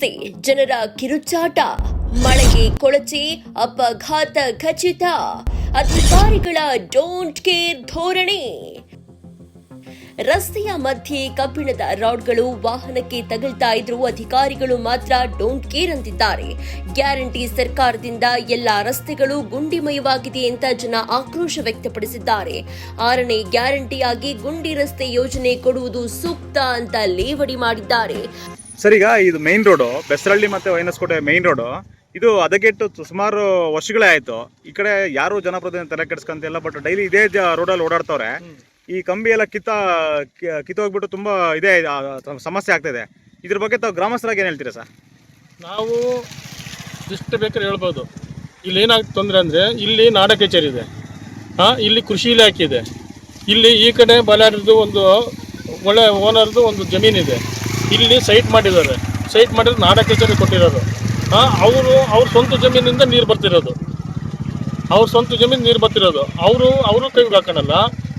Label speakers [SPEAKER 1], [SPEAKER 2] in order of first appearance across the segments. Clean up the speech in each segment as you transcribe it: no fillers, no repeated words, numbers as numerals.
[SPEAKER 1] ರಸ್ತೆ ಜನರ ಕಿರುಚಾಟ, ಮಳೆಗೆ ಕೊಳಚೆ, ಅಪಘಾತ ಖಚಿತ, ಅಧಿಕಾರಿಗಳ ಡೋಂಟ್ ಕೇರ್ ಧೋರಣೆ. ರಸ್ತೆಯ ಮಧ್ಯೆ ಕಬ್ಬಿಣದ ರಾಡ್ಗಳು ವಾಹನಕ್ಕೆ ತಗುಲ್ತಾ ಇದ್ರೂ ಅಧಿಕಾರಿಗಳು ಮಾತ್ರ ಡೋಂಟ್ ಕೇರ್ ಅಂತಿದ್ದಾರೆ. ಗ್ಯಾರಂಟಿ ಸರ್ಕಾರದಿಂದ ಎಲ್ಲಾ ರಸ್ತೆಗಳು ಗುಂಡಿಮಯವಾಗಿದೆ ಅಂತ ಜನ ಆಕ್ರೋಶ ವ್ಯಕ್ತಪಡಿಸಿದ್ದಾರೆ. 6ನೇ ಗ್ಯಾರಂಟಿಯಾಗಿ ಗುಂಡಿ ರಸ್ತೆ ಯೋಜನೆ ಕೊಡುವುದು ಸೂಕ್ತ ಅಂತ ಲೇವಡಿ ಮಾಡಿದ್ದಾರೆ.
[SPEAKER 2] ಸರ್, ಈಗ ಇದು ಮೈನ್ ರೋಡು, ಬೆಸರಳ್ಳಿ ಮತ್ತೆ ವೈನಸ್ಕೋಟೆ ಮೈನ್ ರೋಡು, ಇದು ಹದಗೆಟ್ಟು ಸುಮಾರು ವರ್ಷಗಳೇ ಆಯ್ತು. ಈ ಕಡೆ ಯಾರು ಜನಪ್ರತಿನಿಧಿ ತಲೆ ಕೆಡಿಸ್ಕೊಂತಿಲ್ಲ, ಬಟ್ ಡೈಲಿ ಇದೇ ರೋಡಲ್ಲಿ ಓಡಾಡ್ತವ್ರೆ. ಈ ಕಂಬಿ ಎಲ್ಲ ಕಿತ್ತೋಗ್ಬಿಟ್ಟು ತುಂಬಾ ಇದೇ ಸಮಸ್ಯೆ ಆಗ್ತಿದೆ. ಇದ್ರ ಬಗ್ಗೆ ತಾವು ಗ್ರಾಮಸ್ಥರಾಗಿ ಏನು ಹೇಳ್ತೀರಾ ಸರ್?
[SPEAKER 3] ನಾವು ಇಷ್ಟು ಬೇಕಾದ್ರೆ ಹೇಳ್ಬೋದು. ಇಲ್ಲಿ ಏನಾಗ್ತದೆ ತೊಂದರೆ ಅಂದರೆ, ಇಲ್ಲಿ ನಾಡ ಕಚೇರಿ ಇದೆ, ಇಲ್ಲಿ ಕೃಷಿ ಇಲಾಖೆ ಇದೆ, ಇಲ್ಲಿ ಈ ಕಡೆ ಬಳ್ಳಾರಿದು ಒಂದು ಒಳ್ಳೆ ಓನರ್ದು ಒಂದು ಜಮೀನಿದೆ. ಇಲ್ಲಿ ಸೈಟ್ ಮಾಡಿದ್ದಾರೆ, ಸೈಟ್ ಮಾಡಿದ್ರೆ ನಾಡ ಕಚೇರಿ ಕೊಟ್ಟಿರೋದು. ಅವ್ರ ಸ್ವಂತ ಜಮೀನಿಂದ ನೀರು ಬರ್ತಿರೋದು, ಅವ್ರ ಸ್ವಂತ ಜಮೀನು ನೀರು ಬರ್ತಿರೋದು. ಅವರು ಕೈಗೆ ಹಾಕೋಣಲ್ಲ,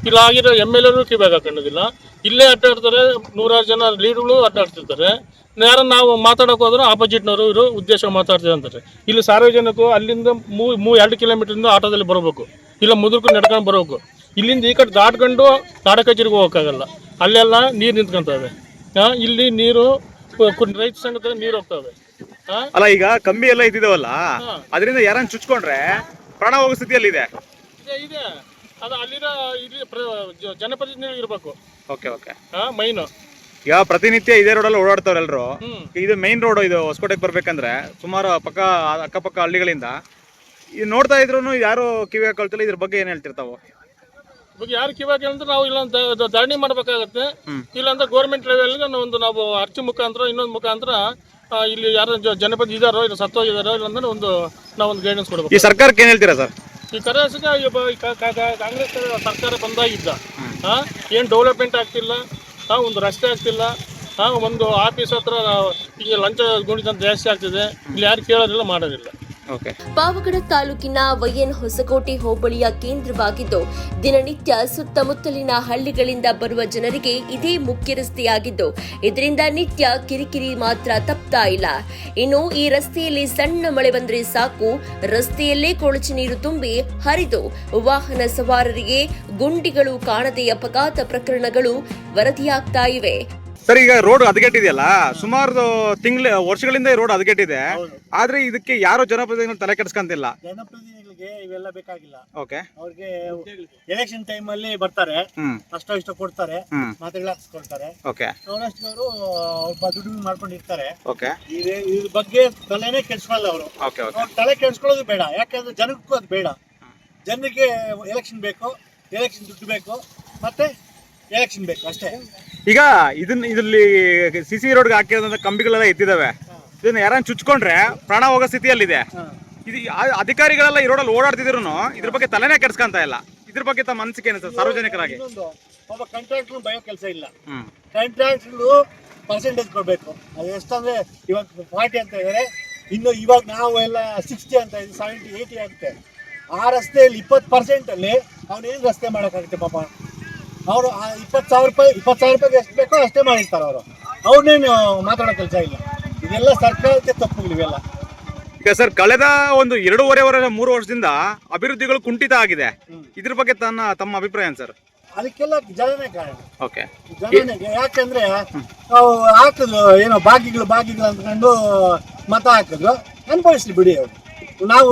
[SPEAKER 3] ಇಲ್ಲ ಆಗಿರೋ MLA ಕಿವಿಯಾಗಿ ಹಾಕೊಳ್ಳೋದಿಲ್ಲ. ಇಲ್ಲೇ ಅಡ್ಡಾಡ್ತಾರೆ, 100 ಜನ ಲೀಡ್ಗಳು ಅಡ್ಡಾಡ್ತಿರ್ತಾರೆ. ಯಾರನ್ನ ನಾವು ಮಾತಾಡೋಕೆ ಹೋದ್ರೆ ಆಪೋಸಿಟ್ನವರು ಇವರು ಉದ್ದೇಶ ಮಾತಾಡ್ತೀವಿ ಅಂತಾರೆ. ಇಲ್ಲಿ ಸಾರ್ವಜನಿಕರು ಅಲ್ಲಿಂದ 2 ಕಿಲೋಮೀಟ್ರಿಂದ ಆಟೋದಲ್ಲಿ ಬರಬೇಕು, ಇಲ್ಲ ಮುದುರ್ಕೊಂಡು ನಡ್ಕೊಂಡು ಬರಬೇಕು. ಇಲ್ಲಿಂದ ಈ ಕಡೆ ದಾಟ್ಕೊಂಡು ನಾಡ ಕಚೇರಿಗೆ ಹೋಗೋಕ್ಕಾಗಲ್ಲ, ಅಲ್ಲೆಲ್ಲ ನೀರು ನಿಂತ್ಕೊಂತವೆ. ಇಲ್ಲಿ ನೀರು ರೈತ ಸಂಘದಲ್ಲಿ ನೀರು ಹೋಗ್ತವೆ.
[SPEAKER 2] ಅಲ್ಲ, ಈಗ ಕಂಬಿ ಎಲ್ಲ ಇದ್ದಿದಾವಲ್ಲ, ಅದರಿಂದ ಯಾರನ್ನ ಚುಚ್ಕೊಂಡ್ರೆ ಪ್ರಾಣ ಹೋಗೋ ಸ್ಥಿತಿಯಲ್ಲಿ ಇದೆ.
[SPEAKER 3] ಅದು ಅಲ್ಲಿರೋ ಇಲ್ಲಿ ಜನಪ್ರತಿನಿಧಿಗಳು ಇರಬೇಕು.
[SPEAKER 2] Okay okay.
[SPEAKER 3] ಮೈನು
[SPEAKER 2] ಈಗ ಪ್ರತಿನಿತ್ಯ ಇದೇ ರೋಡಲ್ಲಿ ಓಡಾಡ್ತಾವ್ರೆ ಎಲ್ಲರೂ. ಇದು ಮೈನ್ ರೋಡ್, ಇದು ಹೊಸಕೋಟೆಗೆ ಬರ್ಬೇಕಂದ್ರೆ ಸುಮಾರು ಅಕ್ಕಪಕ್ಕ ಹಳ್ಳಿಗಳಿಂದ ಇದು ನೋಡ್ತಾ ಇದ್ರು ಯಾರು ಕಿವಿ ಹಾಕೊಳ್ತಿಲ್ಲ. ಇದ್ರ ಬಗ್ಗೆ ಏನ್ ಹೇಳ್ತಿರ್ತಾವ?
[SPEAKER 3] ಇವಾಗ ಯಾರು ಕಿವಾಗ ಅಂದ್ರೆ ನಾವು ಇಲ್ಲ ಧರಣಿ ಮಾಡ್ಬೇಕಾಗತ್ತೆ. ಇಲ್ಲಾಂದ್ರೆ ಗೌರ್ಮೆಂಟ್ ಲೆವೆಲ್ಗೆ ನಾವು ಅರ್ಜಿ ಮುಖಾಂತರ ಇನ್ನೊಂದು ಮುಖಾಂತರ ಇಲ್ಲಿ ಯಾರು ಜನಪದ ಇದಾರೋ ಇಲ್ಲ ಸತ್ತೋಗಿದಾರೋ ಇಲ್ಲಾಂದ್ರೆ ನಾವೊಂದು ಗೈಡೆನ್ಸ್ ಕೊಡ್ಬೇಕು.
[SPEAKER 2] ಈ ಸರ್ಕಾರಕ್ಕೆ ಏನ್ ಹೇಳ್ತೀರಾ ಸರ್?
[SPEAKER 3] ಈ ಕಾಂಗ್ರೆಸ್ ಸರ್ಕಾರ ಬಂದಾಗಿದ್ದ ಏನು ಡೆವಲಪ್ಮೆಂಟ್ ಆಗ್ತಿಲ್ಲ, ಒಂದು ರಸ್ತೆ ಆಗ್ತಿಲ್ಲ, ಒಂದು ಆಫೀಸ್ ಹತ್ರ ಈಗ ಲಂಚ ಗುಣಿತ ಜಾಸ್ತಿ ಆಗ್ತಿದೆ. ಇಲ್ಲಿ ಯಾರು ಕೇಳೋದಿಲ್ಲ, ಮಾಡೋದಿಲ್ಲ.
[SPEAKER 1] ಪಾವಗಡ ತಾಲೂಕಿನ ವೈಎನ್ ಹೊಸಕೋಟೆ ಹೋಬಳಿಯ ಕೇಂದ್ರವಾಗಿದ್ದು, ದಿನನಿತ್ಯ ಸುತ್ತಮುತ್ತಲಿನ ಹಳ್ಳಿಗಳಿಂದ ಬರುವ ಜನರಿಗೆ ಇದೇ ಮುಖ್ಯ ರಸ್ತೆಯಾಗಿದ್ದು, ಇದರಿಂದ ನಿತ್ಯ ಕಿರಿಕಿರಿ ಮಾತ್ರ ತಪ್ತಾ ಇಲ್ಲ. ಇನ್ನು ಈ ರಸ್ತೆಯಲ್ಲಿ ಸಣ್ಣ ಮಳೆ ಬಂದ್ರೆ ಸಾಕು, ರಸ್ತೆಯಲ್ಲೇ ಕೊಳಚೆ ನೀರು ತುಂಬಿ ಹರಿದು ವಾಹನ ಸವಾರರಿಗೆ ಗುಂಡಿಗಳು ಕಾಣದೆ ಅಪಘಾತ ಪ್ರಕರಣಗಳು ವರದಿಯಾಗ್ತಾ ಇವೆ.
[SPEAKER 2] ಸರ್, ಈಗ ರೋಡ್ ಹದಗೆಟ್ಟಿದೆಯಲ್ಲ, ಸುಮಾರು ವರ್ಷಗಳಿಂದ ಈ ರೋಡ್ ಹದಗೆಟ್ಟಿದೆ. ಆದ್ರೆ ಇದಕ್ಕೆ ಯಾರು ಜನಪ್ರತಿನಿಧಿಗಳು ತಲೆ ಕೆಡಿಸ್ಕೊಂತಿಲ್ಲ.
[SPEAKER 4] ಜನಪ್ರತಿನಿಧಿಗಳಿಗೆ ಇವೆಲ್ಲ ಬೇಕಾಗಿಲ್ಲ.
[SPEAKER 2] ಓಕೆ,
[SPEAKER 4] ಅವ್ರಿಗೆ ಎಲೆಕ್ಷನ್ ಟೈಮ್ ಅಲ್ಲಿ ಬರ್ತಾರೆ, ಅಷ್ಟೋ ಇಷ್ಟ ಕೊಡ್ತಾರೆ, ಮಾತುಗಳಾಕ್ಸ್ಕೊಳ್ತಾರೆ.
[SPEAKER 2] ಓಕೆ,
[SPEAKER 4] ಅವರಷ್ಟು ಅವ್ರು ದುಡ್ಡು ಮಾಡ್ಕೊಂಡಿರ್ತಾರೆ.
[SPEAKER 2] ಓಕೆ,
[SPEAKER 4] ಇದ್ರ ಬಗ್ಗೆ ತಲೆನೇ ಕೆಡ್ಸ್ಕೊಳ್ಳಲ್ಲ ಅವರು. ಅವ್ರು ತಲೆ ಕೆಡ್ಸ್ಕೊಳ್ಳೋದು ಬೇಡ, ಯಾಕಂದ್ರೆ ಜನಕ್ಕೂ ಅದು ಬೇಡ. ಜನರಿಗೆ ಎಲೆಕ್ಷನ್ ಬೇಕು, ಎಲೆಕ್ಷನ್ ದುಡ್ಡು ಬೇಕು, ಮತ್ತೆ ಎಲೆಕ್ಷನ್ ಬೇಕು ಅಷ್ಟೇ.
[SPEAKER 2] ಈಗ ಇದರಲ್ಲಿ CC ರೋಡ್ಗೆ ಹಾಕಿರೋದಂತ ಕಂಬಿಗಳೆಲ್ಲ ಎತ್ತಿದಾವೆ. ಇದನ್ನ ಯಾರನ್ನ ಚುಚ್ಕೊಂಡ್ರೆ ಪ್ರಾಣ ಹೋಗೋ ಸ್ಥಿತಿಯಲ್ಲಿದೆ. ಇದು ಅಧಿಕಾರಿಗಳೆಲ್ಲ ಈ ರೋಡಲ್ಲಿ ಓಡಾಡ್ತಿದ್ರು ಇದ್ರ ಬಗ್ಗೆ ತಲೆನೇ ಕೆಡ್ಸ್ಕೊಂತ ಇಲ್ಲ. ಇದ್ರ ಬಗ್ಗೆ ತಮ್ಮ ಅನಿಸಿಕೆ ಏನು ಸರ್ ಸಾರ್ವಜನಿಕರಾಗಿ?
[SPEAKER 4] ಒಬ್ಬ ಕಾಂಟ್ರಾಕ್ಟರ್ ಭಯ ಕೆಲಸ ಇಲ್ಲ. ಕಾಂಟ್ರಾಕ್ಟರ್ ಪರ್ಸೆಂಟೇಜ್ ಕೊಡ್ಬೇಕು. ಅದು ಎಷ್ಟಂದ್ರೆ ಇವಾಗ 40 ಅಂತ ಇದ್ದಾರೆ, ಇನ್ನು ಇವಾಗ ನಾವು ಎಲ್ಲ 60 ಅಂತ ಇದ್ದೀವಿ, 70, 80 ಆಗುತ್ತೆ. ಆ ರಸ್ತೆಯಲ್ಲಿ 20% ಅಲ್ಲಿ ಅವನೇನು ರಸ್ತೆ ಮಾಡೋಕ್ಕಾಗುತ್ತೆ ಪಾಪ. ಅವರು 20,000 ರೂಪಾಯಿಗೆ ಎಷ್ಟು ಬೇಕೋ ಅಷ್ಟೇ ಮಾಡಿರ್ತಾರೆ ಅವರು. ಅವ್ರನ್ನೇನು ಮಾತಾಡೋ ಕೆಲಸ ಇಲ್ಲ. ಇದೆಲ್ಲ ಸರ್ಕಾರಕ್ಕೆ ತಪ್ಪುಗಳಿವೆಲ್ಲ.
[SPEAKER 2] ಈಗ ಸರ್, ಕಳೆದ ಒಂದು 2.5-3 ವರ್ಷದಿಂದ ಅಭಿವೃದ್ಧಿಗಳು ಕುಂಠಿತ ಆಗಿದೆ. ಇದ್ರ ಬಗ್ಗೆ ತಮ್ಮ ಅಭಿಪ್ರಾಯ ಏನು ಸರ್?
[SPEAKER 4] ಅದಕ್ಕೆಲ್ಲ ಜನನೇ ಕಾರಣ.
[SPEAKER 2] ಓಕೆ,
[SPEAKER 4] ಜನನೇ. ಯಾಕಂದ್ರೆ ನಾವು ಹಾಕಿದ್ರು ಏನೋ ಬಾಗಿಗಳು ಅಂದ್ಕೊಂಡು ಮತ ಹಾಕಿದ್ರು, ಅನುಭವಿಸ್ಲಿ ಬಿಡಿ ಅವರು. ನಾವು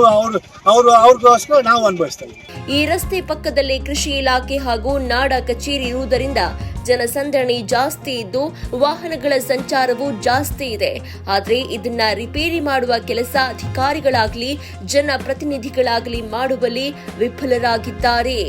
[SPEAKER 4] ಅವ್ರಿಗೋಸ್ಕರ ನಾವು ಅನುಭವಿಸ್ತೇವೆ.
[SPEAKER 1] ಈ ರಸ್ತೆ ಪಕ್ಕದಲ್ಲೇ ಕೃಷಿ ಇಲಾಖೆ ಹಾಗೂ ನಾಡ ಕಚೇರಿ ಇರುವುದರಿಂದ ಜನಸಂದಣಿ ಜಾಸ್ತಿ ಇದ್ದು ವಾಹನಗಳ ಸಂಚಾರವೂ ಜಾಸ್ತಿ ಇದೆ. ಆದರೆ ಇದನ್ನ ರಿಪೇರಿ ಮಾಡುವ ಕೆಲಸ ಅಧಿಕಾರಿಗಳಾಗಲಿ ಜನಪ್ರತಿನಿಧಿಗಳಾಗಲಿ ಮಾಡುವಲ್ಲಿ ವಿಫಲರಾಗಿದ್ದಾರೆ.